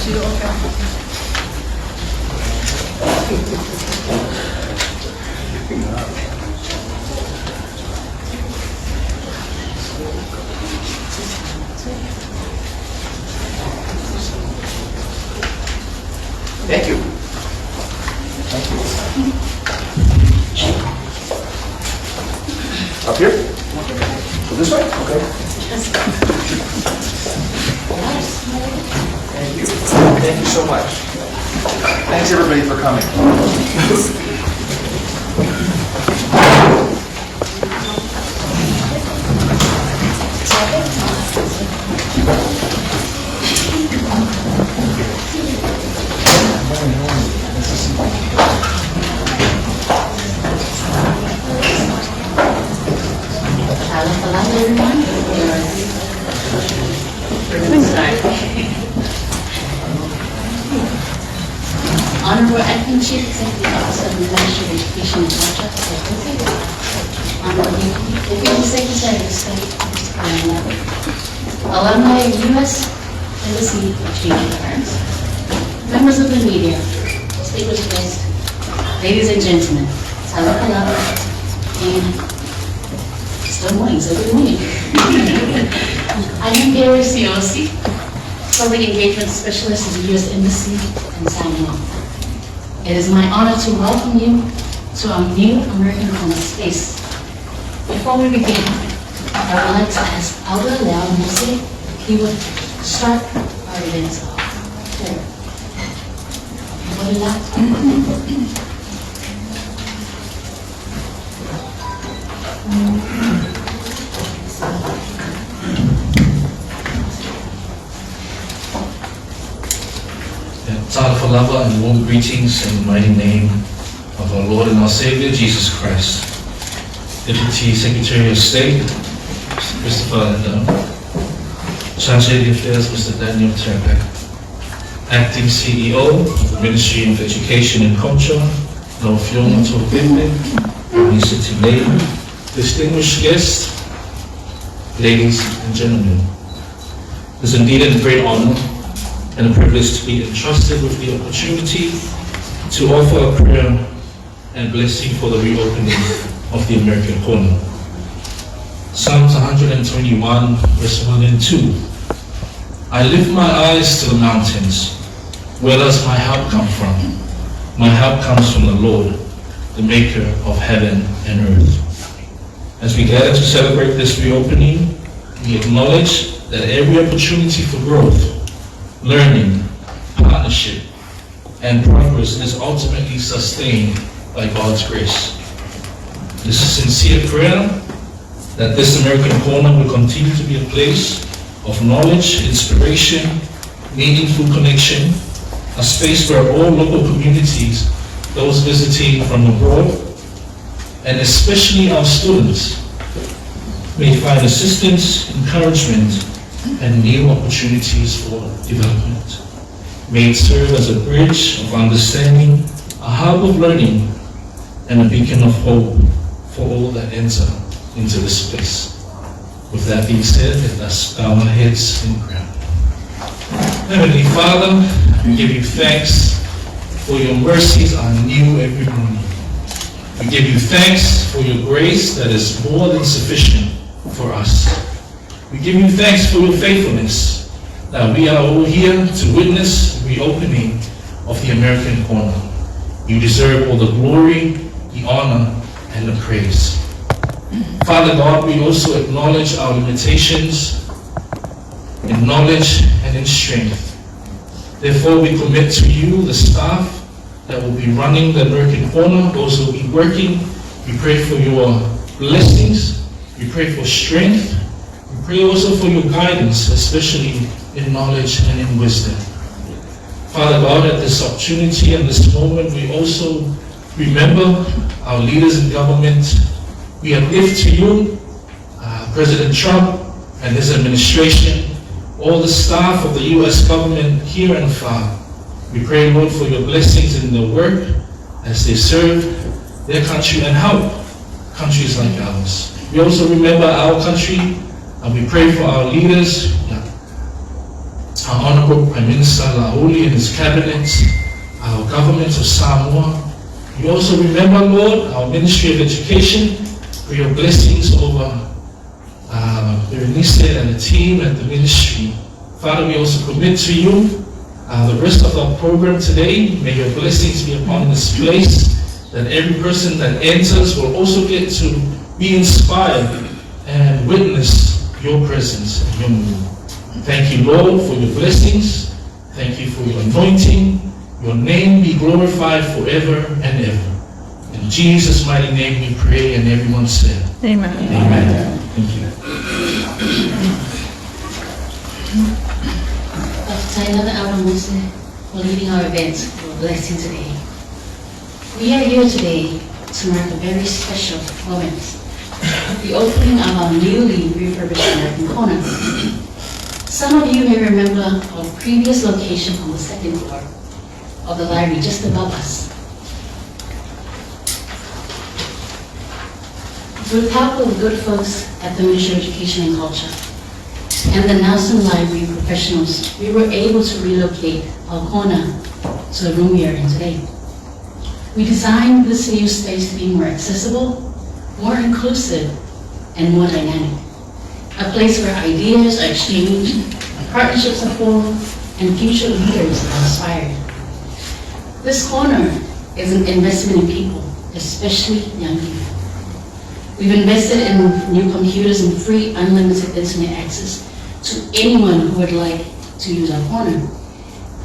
Thank you. Up here? Go this way? Okay. Thank you. Thank you so much. Thanks everybody for coming. Honorable Acting Chief Executive Officer of the Ministry of Education and Culture, Honorable Deputy Secretary of State, Mr. Tanielu, alumni of U.S. Embassy Exchange Programs, members of the media, distinguished guests, ladies and gentlemen, Salakalava, and still morning, so good morning. I am Gary Siosi, Public Engagement Specialist at the U.S. Embassy in Samoa. It is my honor to welcome you to our new American Corner space. Before we begin, I would like to ask Elder Leilua if he would start our events off. Ta'alafalava and warm greetings in the mighty name of our Lord and our Savior, Jesus Christ. Deputy Secretary of State, Mr. Christopher Translating Affairs, Mr. Daniel Terbeck. Acting CEO of the Ministry of Education and Culture, Laufiona Topimbe, Mr. Tanielu, distinguished guests, ladies and gentlemen. It is indeed a great honor and a privilege to be entrusted with the opportunity to offer a prayer and blessing for the reopening of the American Corner. Psalms 121, verse 1 and 2. I lift my eyes to the mountains. Where does my help come from? My help comes from the Lord, the maker of heaven and earth. As we gather to celebrate this reopening, we acknowledge that every opportunity for growth, learning, partnership, and progress is ultimately sustained by God's grace. This is sincere prayer that this American Corner will continue to be a place of knowledge, inspiration, meaningful connection, a space where all local communities, those visiting from abroad, and especially our students, may find assistance, encouragement, and new opportunities for development. May it serve as a bridge of understanding, a hub of learning, and a beacon of hope for all that enter into this place. With that being said, let us bow our heads in prayer. Heavenly Father, we give you thanks for your mercies are new every morning. We give you thanks for your grace that is more than sufficient for us. We give you thanks for your faithfulness, that we are all here to witness the reopening of the American Corner. You deserve all the glory, the honor, and the praise. Father God, we also acknowledge our limitations in knowledge and in strength. Therefore, we commit to you the staff that will be running the American Corner, those who will be working. We pray for your blessings. We pray for strength. We pray also for your guidance, especially in knowledge and in wisdom. Father God, at this opportunity and this moment, we also remember our leaders in government. We uplift to you President Trump and his administration, all the staff of the U.S. government here and far. We pray, Lord, for your blessings in their work as they serve their country and help countries like ours. We also remember our country and we pray for our leaders, our Honorable Prime Minister Laoli and his cabinet, our government of Samoa. We also remember, Lord, our Ministry of Education, for your blessings over Berenice and the team at the ministry. Father, we also commit to you the rest of our program today. May your blessings be upon this place, that every person that enters will also get to be inspired and witness your presence and your move. Thank you, Lord, for your blessings. Thank you for your anointing. Your name be glorified forever and ever. In Jesus' mighty name we pray, and everyone said, Amen. Amen. Thank you. Dr. Tanielu for leading our event for a blessing today. We are here today to mark a very special moment, the opening of our newly refurbished American Kona. Some of you may remember our previous location on the second floor of the library just above us. With help of the good folks at the Ministry of Education and Culture and the Nelson Library professionals, we were able to relocate our Kona to the room we are in today. We designed this new space to be more accessible, more inclusive, and more dynamic. A place where ideas are exchanged, partnerships are formed, and future leaders are inspired. This corner is an investment in people, especially young people. We've invested in new computers and free unlimited internet access to anyone who would like to use our corner.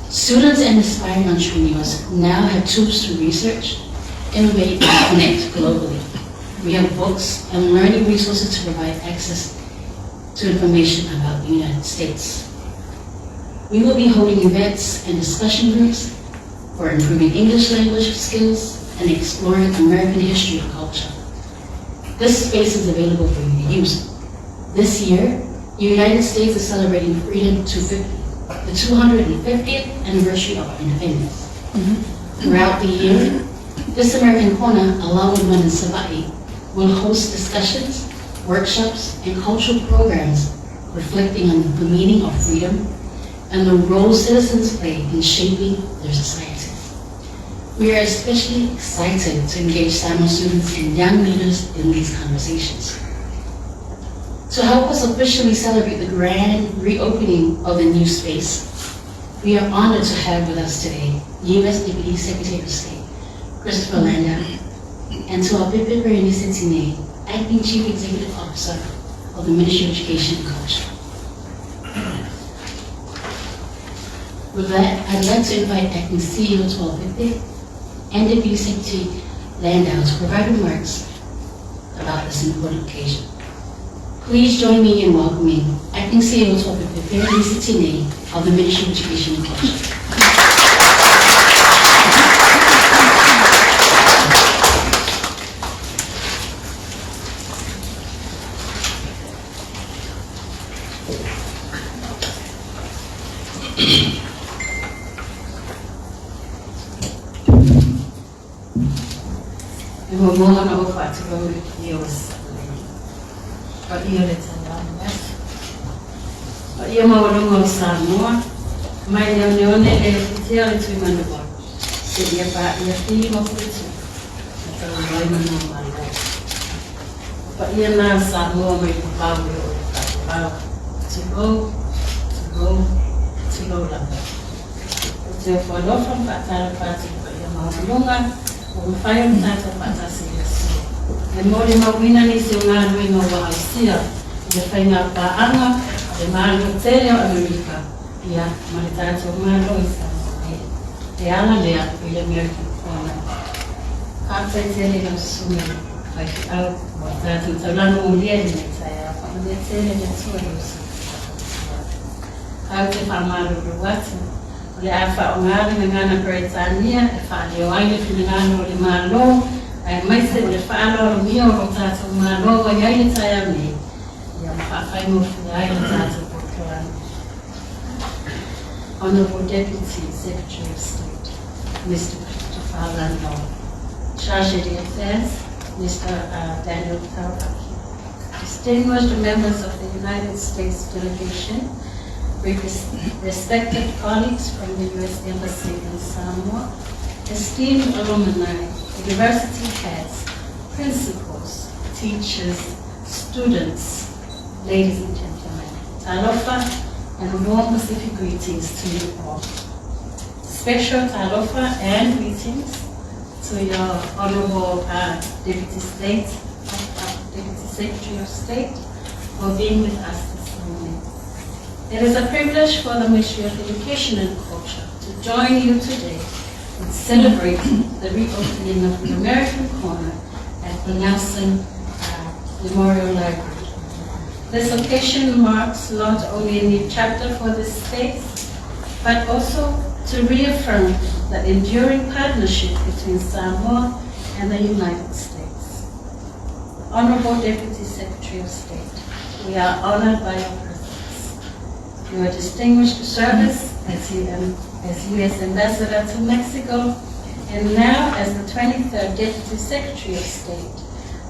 Students and aspiring entrepreneurs now have tools to research, innovate, and connect globally. We have books and learning resources to provide access to information about the United States. We will be holding events and discussion groups for improving English language skills and exploring American history and culture. This space is available for you to use. This year, the United States is celebrating Freedom 250, the 250th anniversary of our independence. Throughout the year, this American Corner, along with one in Savai, will host discussions, workshops, and cultural programs reflecting on the meaning of freedom and the role citizens play in shaping their societies. We are especially excited to engage Samoa students and young leaders in these conversations. To help us officially celebrate the grand reopening of the new space, we are honored to have with us today U.S. Deputy Secretary of State, Christopher Landau, and to our Pipi Berenice, Acting Chief Executive Officer of the Ministry of Education and Culture. With that, I'd like to invite Acting CEO 1250 and Deputy Secretary Landau to provide remarks about this important occasion. Please join me in welcoming Acting CEO 1250 Berenice of the Ministry of Education and Culture. Samoa, mai neone e fitiale tu manua. Se dia pa ia fi mo futi. Então vai manua. Pa ia na Samoa mai pa o to go la. Se for lo from patara pati pa ia ma lunga, o fai un tata patasi. E mori ma wina ni se nga no wa sia. De fai na pa anga de malo serio America. Ya, manitato malo isa. E ala lea ile American Corner. Kapsa tele no sumi. Vai au manitato talano ulie ni saya. Pamade tele ni suros. Au te famalo ruwatu. Le afa ongali ngana Britania, e fa le waile finano le malo. Ai mai se le fa alo mio rotato malo wa yaile saya me. Ya fa fa mo yaile tato. Honorable Deputy Secretary of State, Mr. Christopher Landau, Charge d'Affaires, Mr. Daniel, distinguished members of the United States delegation, respected colleagues from the U.S. Embassy in Samoa, esteemed alumni, university heads, principals, teachers, students, ladies and gentlemen, talofa and warm Pacific greetings to you all. Special talofa and greetings to your Honorable Deputy Secretary of State for being with us this morning. It is a privilege for the Ministry of Education and Culture to join you today in celebrating the reopening of the American Corner at the Nelson Memorial Library. This occasion marks not only a new chapter for this space, but also to reaffirm the enduring partnership between Samoa and the United States. Honorable Deputy Secretary of State, we are honored by your presence. Your distinguished service as U.S. Ambassador to Mexico and now as the 23rd Deputy Secretary of State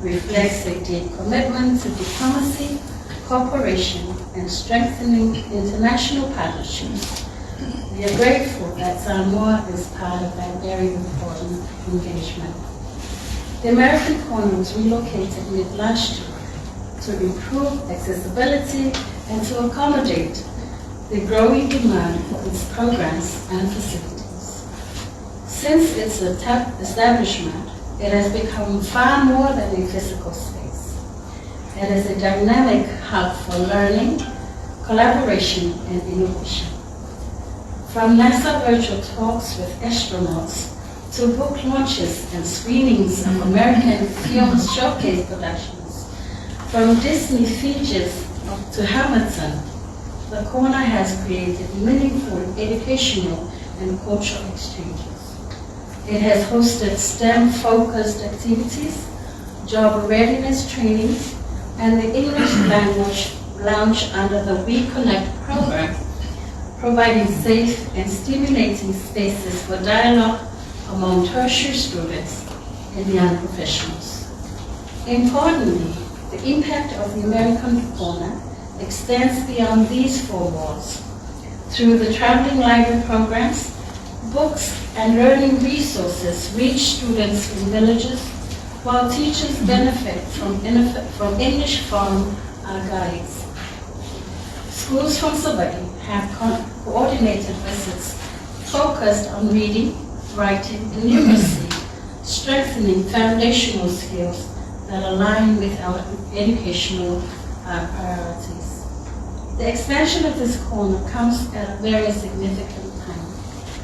reflects a deep commitment to diplomacy, cooperation, and strengthening international partnerships. We are grateful that Samoa is part of that very important engagement. The American Corner was relocated mid last year to improve accessibility and to accommodate the growing demand for its programs and facilities. Since its establishment, it has become far more than a physical space. It is a dynamic hub for learning, collaboration, and innovation. From NASA virtual talks with astronauts to book launches and screenings of American film showcase productions, from Disney features to Hamilton, the Corner has created meaningful educational and cultural exchanges. It has hosted STEM-focused activities, job readiness trainings, and the English language lounge under the We Connect program, providing safe and stimulating spaces for dialogue among tertiary students and young professionals. Importantly, the impact of the American Corner extends beyond these four walls. Through the traveling library programs, books and learning resources reach students in villages, while teachers benefit from English forum guides. Schools from Samoa have coordinated visits focused on reading, writing, and numeracy, strengthening foundational skills that align with our educational priorities. The expansion of this corner comes at a very significant time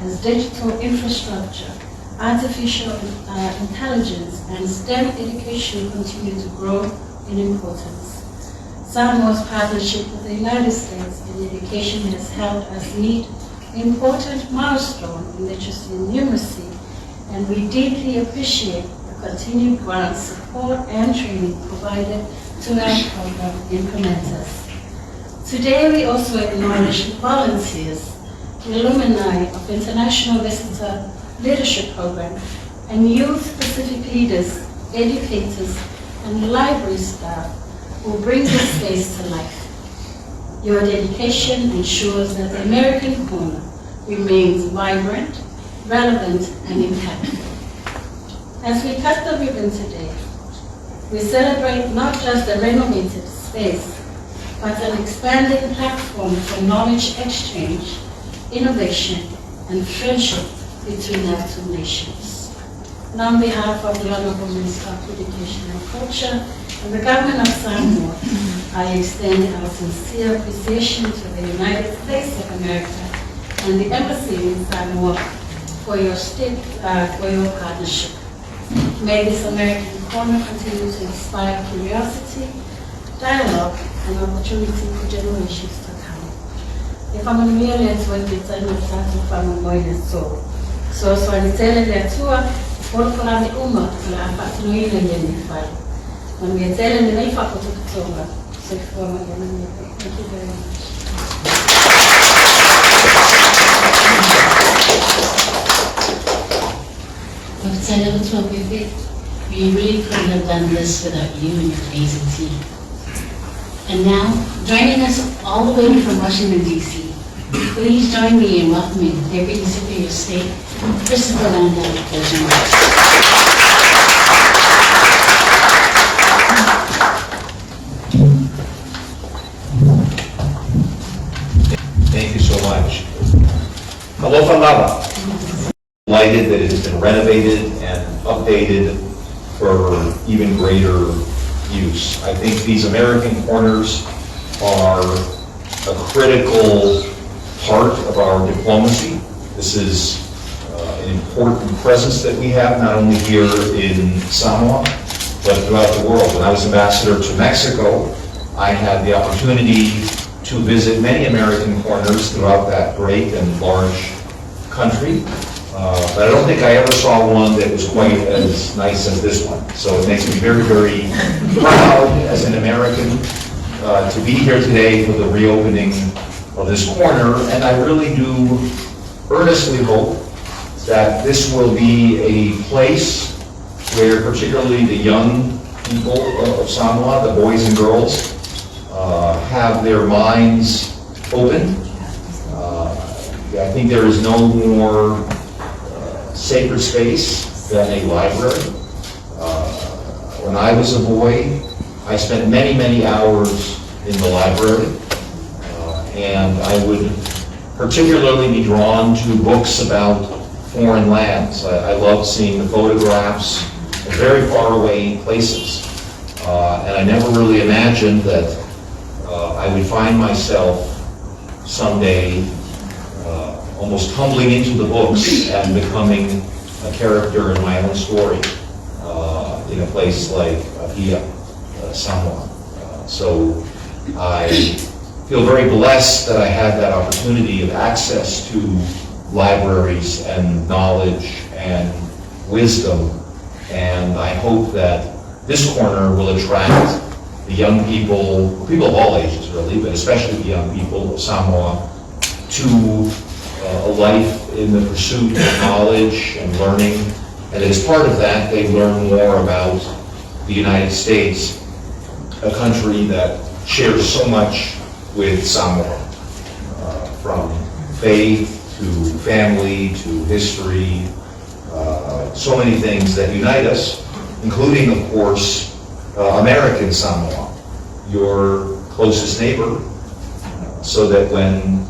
as digital infrastructure, artificial intelligence, and STEM education continue to grow in importance. Samoa's partnership with the United States in education has helped us meet important milestone in literacy and numeracy, and we deeply appreciate the continued grant, support, and training provided to our program implementers. Today, we also acknowledge the volunteers, the alumni of International Visitor Leadership Program, and youth-specific leaders, educators, and library staff who bring this space to life. Your dedication ensures that the American Corner remains vibrant, relevant, and impactful. As we cut the ribbon today, we celebrate not just a renovated space, but an expanding platform for knowledge exchange, innovation, and friendship between our two nations. And on behalf of the Honorable Minister of Education and Culture and the Government of Samoa, I extend our sincere appreciation to the United States of America and the Embassy in Samoa for your partnership. May this American Corner continue to inspire curiosity, dialogue, and opportunity for generations to come. If I'm going to realize what the time of starting from a boy is so I tell you that too, all for the Uma, for our partner in the file. When we are telling the life of the Toga, so for my thank you very much. We really couldn't have done this without you and your amazing team. And now, joining us all the way from Washington, D.C., Please join me in welcoming Deputy Secretary of State, Christopher Landau, President. Thank you so much. Aloha lava. Delighted that it has been renovated and updated for even greater use. I think these American corners are a critical part of our diplomacy. This is an important presence that we have, not only here in Samoa, but throughout the world. When I was ambassador to Mexico, I had the opportunity to visit many American corners throughout that great and large country. But I don't think I ever saw one that was quite as nice as this one. So it makes me very, very proud as an American to be here today for the reopening of this corner. And I really do earnestly hope that this will be a place where particularly the young people of Samoa, the boys and girls, have their minds open. I think there is no more sacred space than a library. When I was a boy, I spent many, many hours in the library, and I would particularly be drawn to books about foreign lands. I loved seeing the photographs of very far away places, and I never really imagined that I would find myself someday almost tumbling into the books and becoming a character in my own story in a place like Apia, Samoa. So I feel very blessed that I had that opportunity of access to libraries and knowledge and wisdom, and I hope that this corner will attract the young people of all ages really, but especially the young people of Samoa, to a life in the pursuit of knowledge and learning, and as part of that, they learn more about the United States, a country that shares so much with Samoa, from faith to family to history, so many things that unite us, including, of course, American Samoa, your closest neighbor, so that when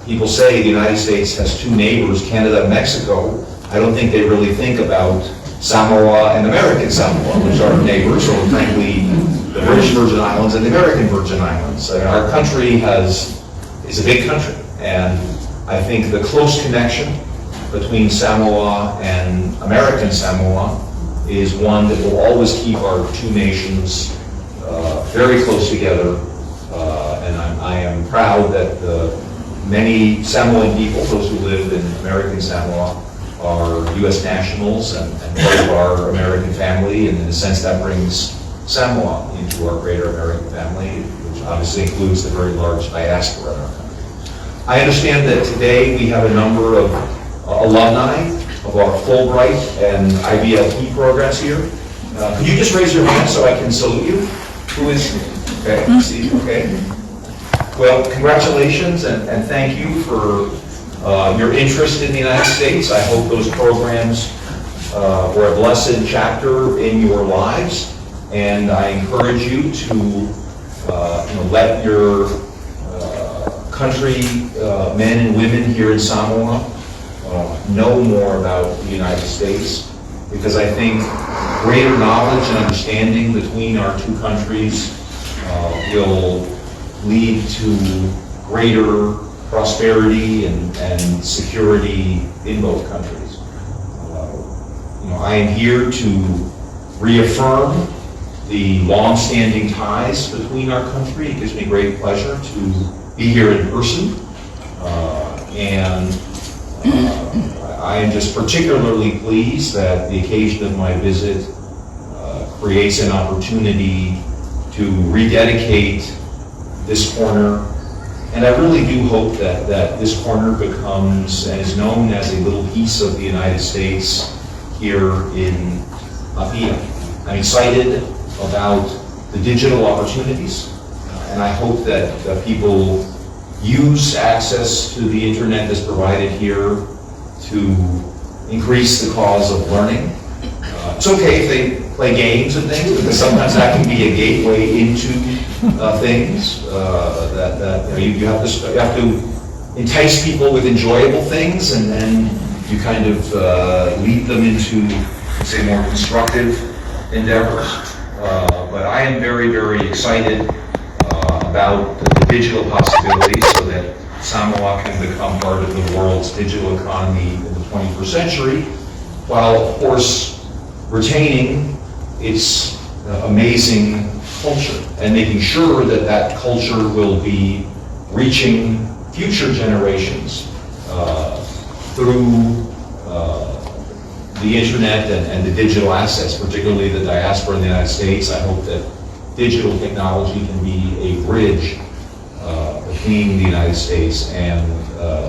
people say the United States has two neighbors, Canada and Mexico, I don't think they really think about Samoa and American Samoa, which are neighbors, or frankly, the British Virgin Islands and the American Virgin Islands. Our country is a big country, and I think the close connection between Samoa and American Samoa is one that will always keep our two nations very close together, and I am proud that many Samoan people, those who live in American Samoa, are U.S. nationals and part of our American family, and in a sense that brings Samoa into our greater American family, which obviously includes the very large diaspora in our country. I understand that today we have a number of alumni of our Fulbright and IBLP programs here. Could you just raise your hand so I can salute you? Who is, okay, see, okay. Well, congratulations and thank you for your interest in the United States. I hope those programs were a blessed chapter in your lives, and I encourage you to let your country, men and women here in Samoa, know more about the United States, because I think greater knowledge and understanding between our two countries will lead to greater prosperity and security in both countries. I am here to reaffirm the long-standing ties between our country. It gives me great pleasure to be here in person, and I am just particularly pleased that the occasion of my visit creates an opportunity to rededicate this corner, and I really do hope that this corner becomes and is known as a little piece of the United States here in Apia. I'm excited about the digital opportunities, and I hope that people use access to the internet that's provided here to increase the cause of learning. It's okay if they play games and things, because sometimes that can be a gateway into things that you have to entice people with enjoyable things, and then you kind of lead them into, say, more constructive endeavors. But I am very, very excited about the digital possibilities so that Samoa can become part of the world's digital economy in the 21st century, while, of course, retaining its amazing culture and making sure that that culture will be reaching future generations through the internet and the digital assets, particularly the diaspora in the United States. I hope that digital technology can be a bridge between the United States and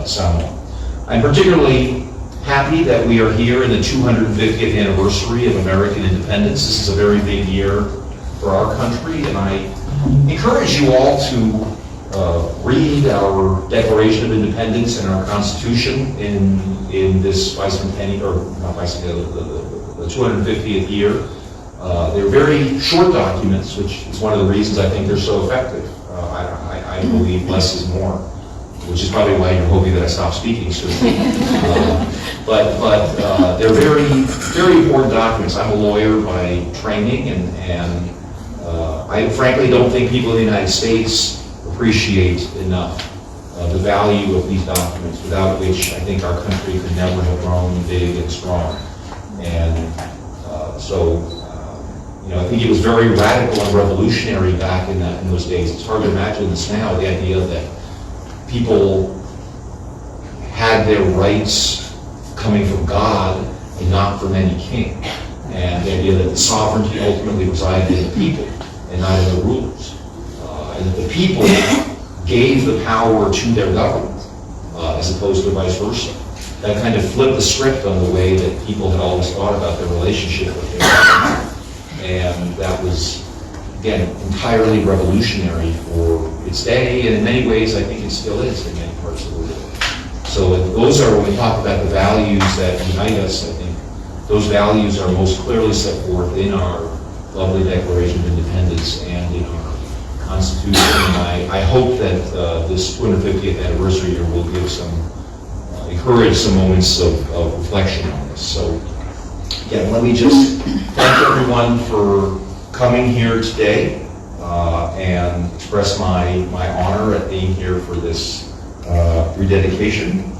Samoa. I'm particularly happy that we are here in the 250th anniversary of American independence. This is a very big year for our country, and I encourage you all to read our Declaration of Independence and our Constitution in this bicentennial, or not bicentennial, the 250th year. They're very short documents, which is one of the reasons I think they're so effective. I believe less is more, which is probably why you're hoping that I stop speaking soon. But they're very, very important documents. I'm a lawyer by training, and I frankly don't think people in the United States appreciate enough the value of these documents, without which I think our country could never have grown big and strong. And I think it was very radical and revolutionary back in those days. It's hard to imagine this now, the idea that people had their rights coming from God and not from any king. And the idea that the sovereignty ultimately resided in the people and not in the rulers. And that the people gave the power to their government, as opposed to vice versa. That kind of flipped the script on the way that people had always thought about their relationship with their government. And that was, again, entirely revolutionary for its day, and in many ways I think it still is in many parts of the world. So those are, when we talk about the values that unite us, I think those values are most clearly set forth in our lovely Declaration of Independence and in our Constitution. And I hope that this 250th anniversary year will give encourage some moments of reflection on this. So again, let me just thank everyone for coming here today and express my honor at being here for this rededication.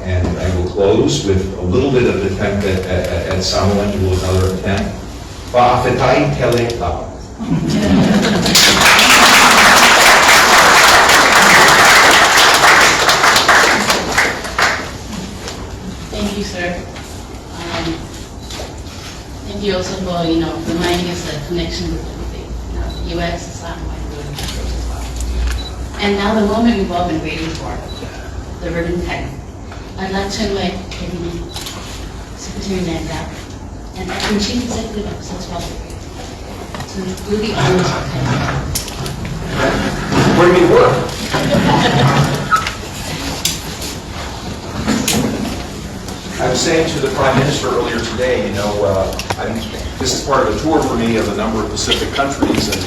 And I will close with a little bit of attempt at Samoan, to another attempt. Pa'afetai tele tapa. Thank you, sir. Thank you also for, reminding us the connection with everything. The U.S. is Samoa and doing as well. And now the moment we've all been waiting for, the ribbon cutting. I'd like to invite Secretary Nanda and Acting Chief Executive Officer as well to do the honors of cutting. Where do you work? I was saying to the Prime Minister earlier today, this is part of a tour for me of a number of Pacific countries, and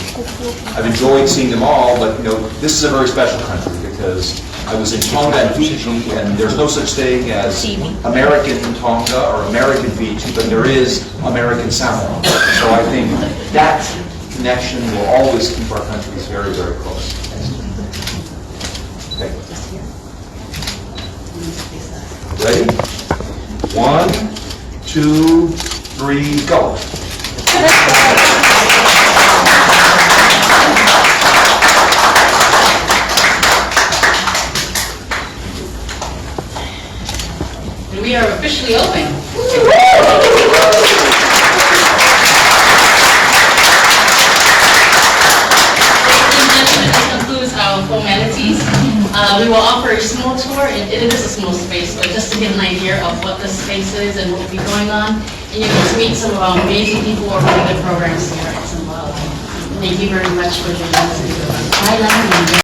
I've enjoyed seeing them all, but this is a very special country because I was in Tonga and Fiji, and there's no such thing as American Tonga or American Fiji, but there is American Samoa. So I think that connection will always keep our countries very, very close. Okay. Ready? 1, 2, 3, go. And we are officially open. Formalities. We will offer a small tour, and it is a small space, but just to get an idea of what the space is and what will be going on. And you get to meet some of our amazing people who are running the programs here as well. Thank you very much for joining us.